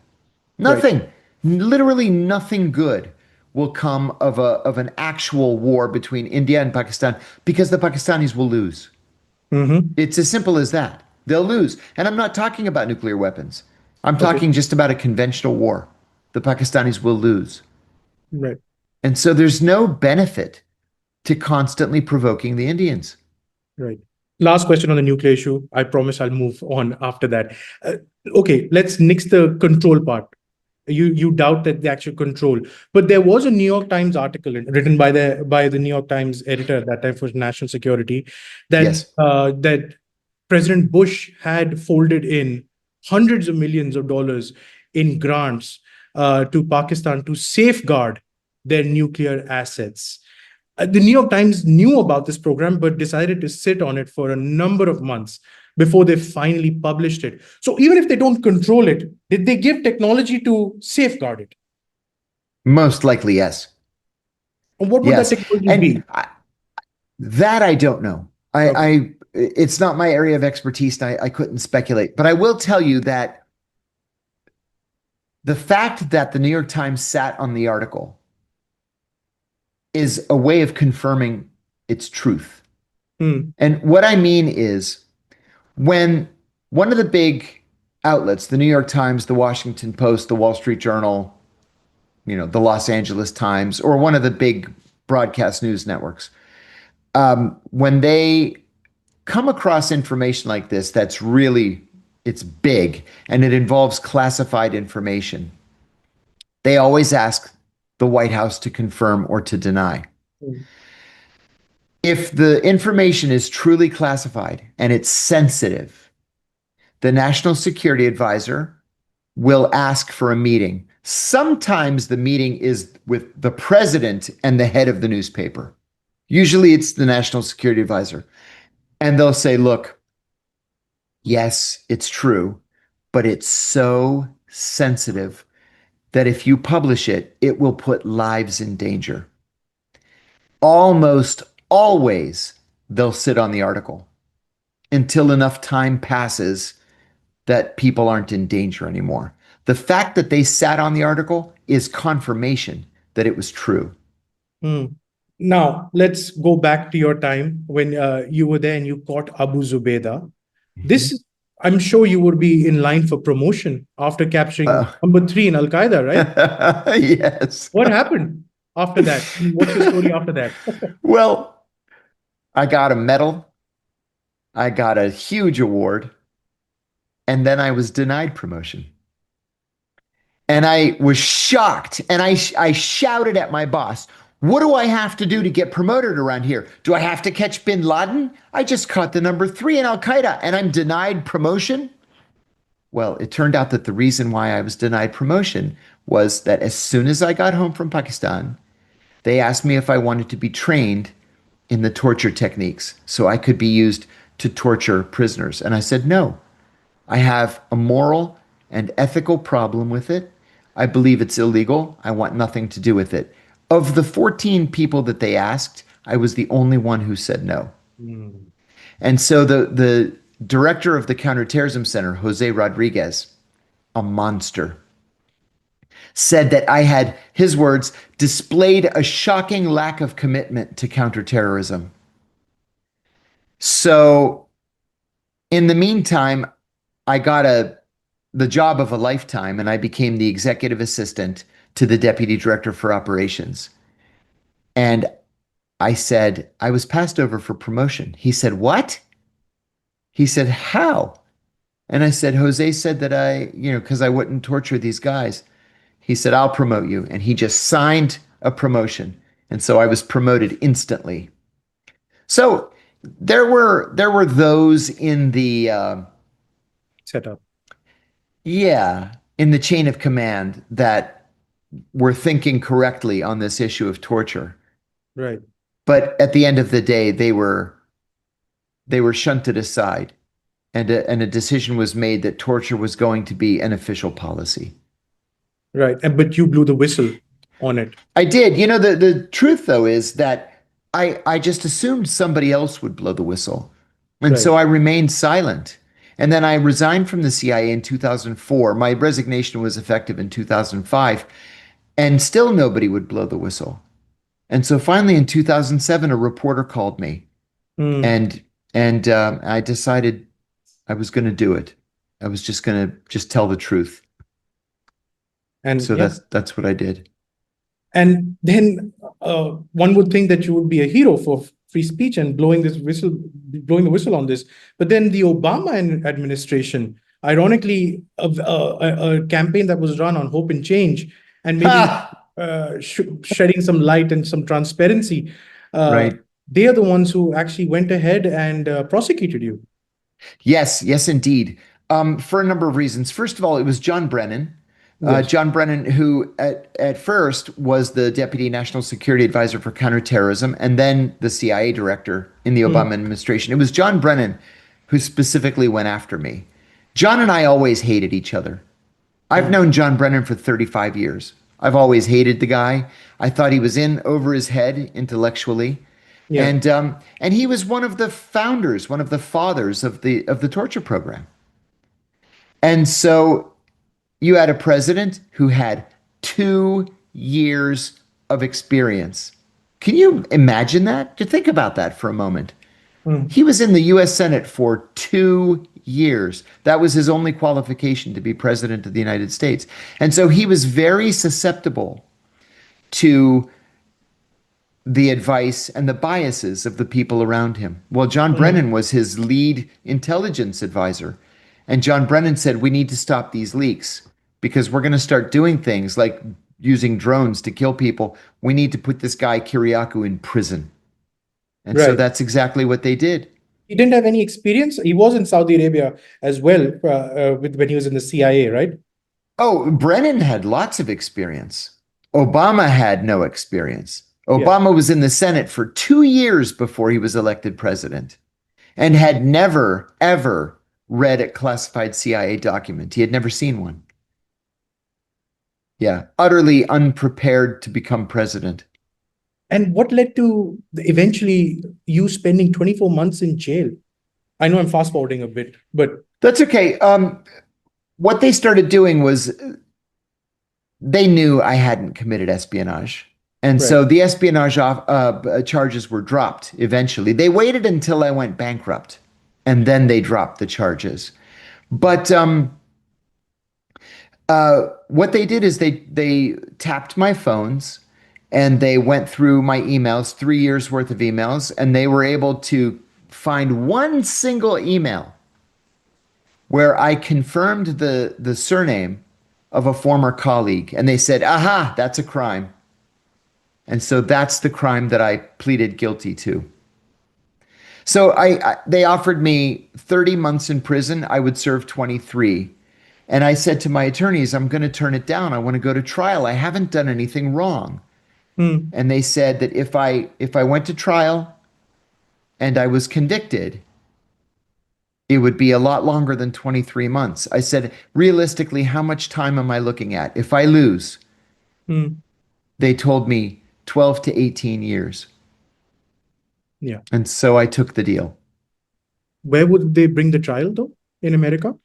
Nothing, literally nothing good will come of an actual war between India and Pakistan because the Pakistanis will lose. Hmm. It's as simple as that. They'll lose. And I'm not talking about nuclear weapons. I'm Okay. talking just about a conventional war. The Pakistanis will lose. Right. And so there's no benefit to constantly provoking the Indians. Right. Last question on the nuclear issue. I promise I'll move on after that. Uh, okay, let's nix the control part. You doubt that the actual control, but there was a New York Times article written by the New York Times editor at that time for national security that Yes. that President Bush had folded in hundreds of millions of dollars in grants to Pakistan to safeguard their nuclear assets. The New York Times knew about this program, but decided to sit on it for a number of months before they finally published it. So even if they don't control it, did they give technology to safeguard it? Most likely, yes. And what would that Yes. technology And be? that I don't know. Okay. It's not my area of expertise, and I couldn't speculate. But I will tell you that the fact that the New York Times sat on the article is a way of confirming its truth. Hmm. And what I mean is when one of the big outlets, the New York Times, the Washington Post, the Wall Street Journal, the Los Angeles Times, or one of the big broadcast news networks, when they come across information like this that's really It's big and it involves classified information. They always ask the White House to confirm or to deny. Mm. If the information is truly classified and it's sensitive, the National Security Advisor will ask for a meeting. Sometimes the meeting is with the president and the head of the newspaper. Usually it's the National Security Advisor. And they'll say, look, yes, it's true, but it's so sensitive that if you publish it, it will put lives in danger. Almost always, they'll sit on the article until enough time passes that people aren't in danger anymore. The fact that they sat on the article is confirmation that it was true. Mm. Now, let's go back to your time when you were there and you caught Abu Zubaydah. Mhm. This, I'm sure you would be in line for promotion after capturing Uh, number three in Al Qaeda, right? yes. What happened after that? What's your story after that? Well, I got a medal, I got a huge award, and then I was denied promotion. And I was shocked. And I shouted at my boss, what do I have to do to get promoted around here? Do I have to catch bin Laden? I just caught the number three in Al Qaeda and I'm denied promotion. Well, it turned out that the reason why I was denied promotion was that as soon as I got home from Pakistan, they asked me if I wanted to be trained in the torture techniques so I could be used to torture prisoners. And I said, no, I have a moral and ethical problem with it. I believe it's illegal. I want nothing to do with it. Of the 14 people that they asked, I was the only one who said no. Mm. And so the director of the Counterterrorism Center, Jose Rodriguez, a monster, said that I had, his words, displayed a shocking lack of commitment to counterterrorism. So in the meantime, I got the job of a lifetime and I became the executive assistant to the deputy director for operations. And I said, I was passed over for promotion. He said, what? He said, how? And I said, Jose said that because I wouldn't torture these guys. He said, I'll promote you. And he just signed a promotion. And so I was promoted instantly. So there were those in the Set up. yeah, in the chain of command that were thinking correctly on this issue of torture. Right. But at the end of the day, they were shunted aside, and a decision was made that torture was going to be an official policy. Right. And but you blew the whistle on it. I did. You know, the truth though is that I just assumed somebody else would blow the whistle. And Right. so I remained silent. And then I resigned from the CIA in 2004. My resignation was effective in 2005, and still nobody would blow the whistle. And so finally in 2007, a reporter called me, Mm. and I decided I was going to do it. I was just going to just tell the truth. And So yeah. that's what I did. And then one would think that you would be a hero for free speech and blowing the whistle on this. But then the Obama administration, ironically, a campaign that was run on hope and change, and maybe Ha! shedding some light and some transparency, uh, Right. they are the ones who actually went ahead and prosecuted you. Yes, yes, indeed. For a number of reasons. First of all, it was John Brennan. Yes. John Brennan, who at first was the Deputy National Security Advisor for Counterterrorism and then the CIA director in the Mm. Obama administration. It was John Brennan who specifically went after me. John and I always hated each other. I've Mm. known John Brennan for 35 years. I've always hated the guy. I thought he was in over his head intellectually. Yeah. And he was one of the founders, one of the fathers of the torture program. And so you had a president who had 2 years of experience. Can you imagine that? To think about that for a moment. Mm. He was in the US Senate for 2 years. That was his only qualification to be president of the United States. And so he was very susceptible to the advice and the biases of the people around him. Well, John Mm. Brennan was his lead intelligence advisor. And John Brennan said, we need to stop these leaks because we're going to start doing things like using drones to kill people. We need to put this guy Kiriakou in prison. And so Right. that's exactly what they did. He didn't have any experience. He was in Saudi Arabia as well with when he was in the CIA, right? Oh, Brennan had lots of experience. Obama had no experience. Yeah. Obama was in the Senate for 2 years before he was elected president and had never, ever read a classified CIA document. He had never seen one. Yeah, utterly unprepared to become president. And what led to eventually you spending 24 months in jail? I know I'm fast forwarding a bit, but That's okay. What they started doing was they knew I hadn't committed espionage. And right. so the espionage charges were dropped eventually. They waited until I went bankrupt and then they dropped the charges. But what they did is they tapped my phones and they went through my emails, 3 years worth of emails, and they were able to find one single email where I confirmed the surname of a former colleague. And they said, aha, that's a crime. And so that's the crime that I pleaded guilty to. So they offered me 30 months in prison. I would serve 23. And I said to my attorneys, I'm going to turn it down. I want to go to trial. I haven't done anything wrong. And they said that if I went to trial and I was convicted, it would be a lot longer than 23 months. I said, realistically, how much time am I looking at? If I lose, they told me 12 to 18 years. Yeah. And so I took the deal. Where would they bring the trial though? In America?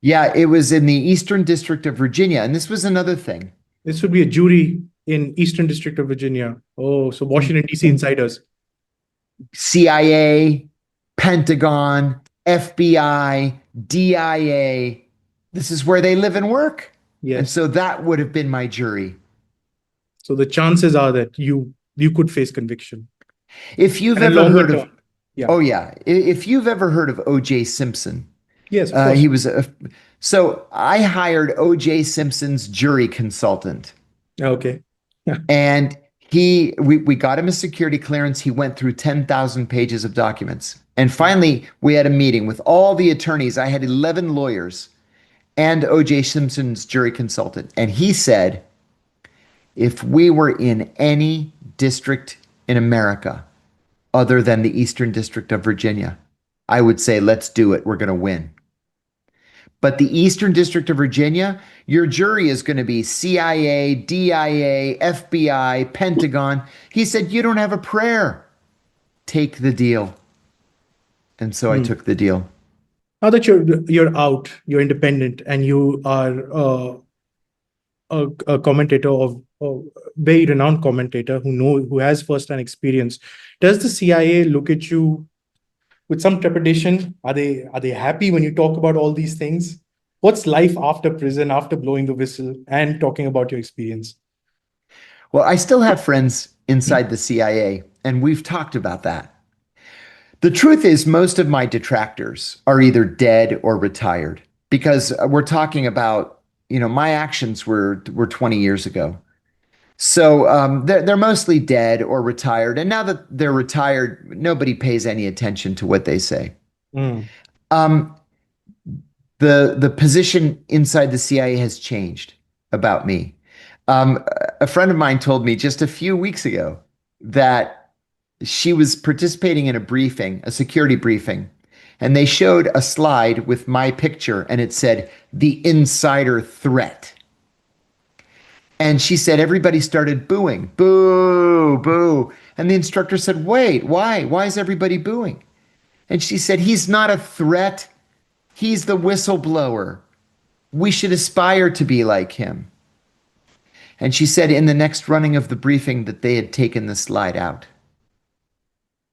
Yeah, it was in the Eastern District of Virginia. And this was another thing. This would be a jury in Eastern District of Virginia. Oh, so Washington, D.C. insiders. CIA, Pentagon, FBI, DIA. This is where they live and work. Yes. And so that would have been my jury. So the chances are that you could face conviction. If you've And a ever longer heard of, term. Yeah. oh yeah, if you've ever heard of O.J. Simpson, Yes, of course. he was so I hired O.J. Simpson's jury consultant, Okay. and we got him a security clearance. He went through 10,000 pages of documents, and finally we had a meeting with all the attorneys. I had 11 lawyers and O.J. Simpson's jury consultant, and he said, if we were in any district in America other than the Eastern District of Virginia, I would say, let's do it. We're going to win. But the Eastern District of Virginia, your jury is going to be CIA, DIA, FBI, Pentagon. He said, you don't have a prayer. Take the deal. And so I took the deal. Now that you're out, you're independent, and you are a commentator of a very renowned commentator who has first-hand experience, does the CIA look at you with some trepidation? Are they happy when you talk about all these things? What's life after prison, after blowing the whistle and talking about your experience? Well, I still have friends inside the CIA, and we've talked about that. The truth is, most of my detractors are either dead or retired because we're talking about, my actions were 20 years ago. So they're mostly dead or retired. And now that they're retired, nobody pays any attention to what they say. The position inside the CIA has changed about me. A friend of mine told me just a few weeks ago that she was participating in a briefing, a security briefing, and they showed a slide with my picture and it said, the insider threat. And she said, everybody started booing, boo, boo. And the instructor said, wait, why? Why is everybody booing? And she said, he's not a threat. He's the whistleblower. We should aspire to be like him. And she said in the next running of the briefing that they had taken the slide out.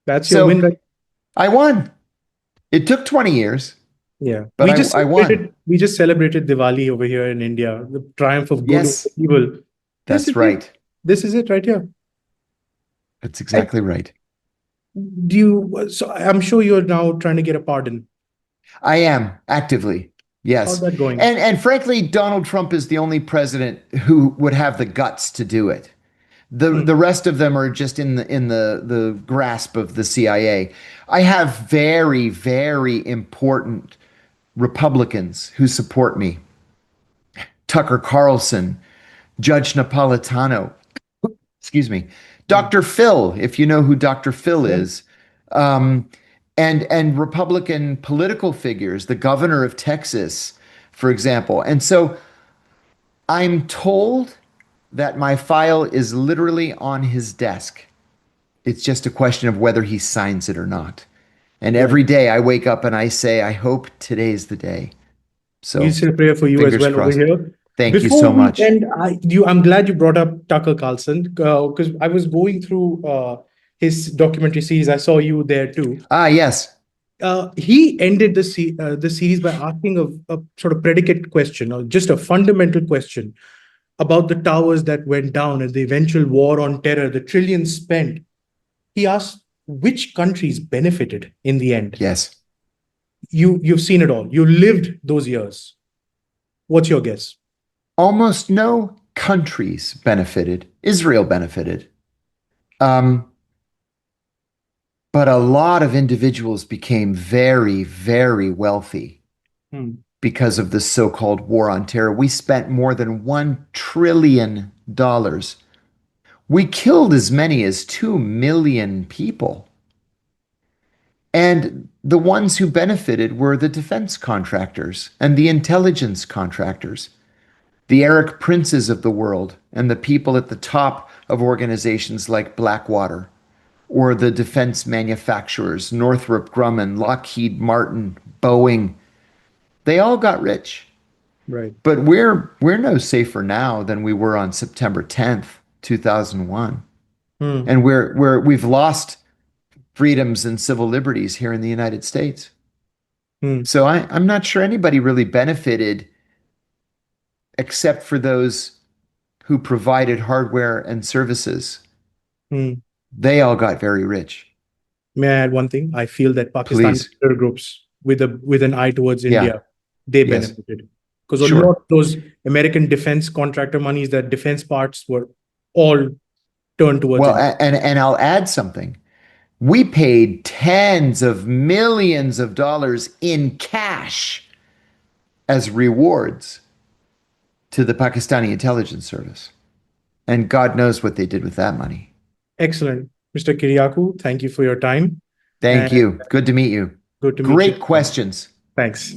That's your win. I won. It took 20 years. Yeah. But I won. We just celebrated Diwali over here in India, the triumph of good over evil. That's right. This is it right here. That's exactly right. So I'm sure you're now trying to get a pardon. I am actively. How's Yes. that going? And frankly, Donald Trump is the only president who would have the guts to do it. The Hmm. the rest of them are just in the grasp of the CIA. I have very, very important Republicans who support me. Tucker Carlson, Judge Napolitano, excuse me, Hmm. Dr. Phil, if you know who Dr. Phil Yeah. is, um, and Republican political figures, the governor of Texas, for example. And so I'm told that my file is literally on his desk. It's just a question of whether he signs it or not. And Right. every day I wake up and I say, I hope today's the day. We'll So say a prayer for you as fingers well over crossed. here. Thank you Before so we much. end, I'm glad you brought up Tucker Carlson because I was going through his documentary series. I saw you there too. Ah, yes. He ended the series by asking a sort of predicate question or just a fundamental question about the towers that went down and the eventual war on terror, the trillions spent. He asked which countries benefited in the end. Yes. You've seen it all. You lived those years. What's your guess? Almost no countries benefited. Israel benefited. Um, but a lot of individuals became very, very wealthy Hmm. because of the so-called war on terror. We spent more than $1 trillion. We killed as many as 2 million people. And the ones who benefited were the defense contractors and the intelligence contractors, the Eric Princes of the world, and the people at the top of organizations like Blackwater, or the defense manufacturers, Northrop Grumman, Lockheed Martin, Boeing. They all got rich. Right. But we're no safer now than we were on September 10th, 2001. Hmm. And we've lost freedoms and civil liberties here in the United States. Hmm. So I'm not sure anybody really benefited except for those who provided hardware and services. Hmm. They all got very rich. May I add one thing? I feel that Pakistani Please. terror groups with an eye towards Yeah. India, they Yes. benefited. Because a lot Sure. of those American defense contractor monies, that defense parts were all turned towards Well, India. and I'll add something. We paid tens of millions of dollars in cash as rewards to the Pakistani intelligence service. And God knows what they did with that money. Excellent. Mr. Kiriakou, thank you for your time Thank and you. Good to meet you. good to meet you. Great questions. Thanks.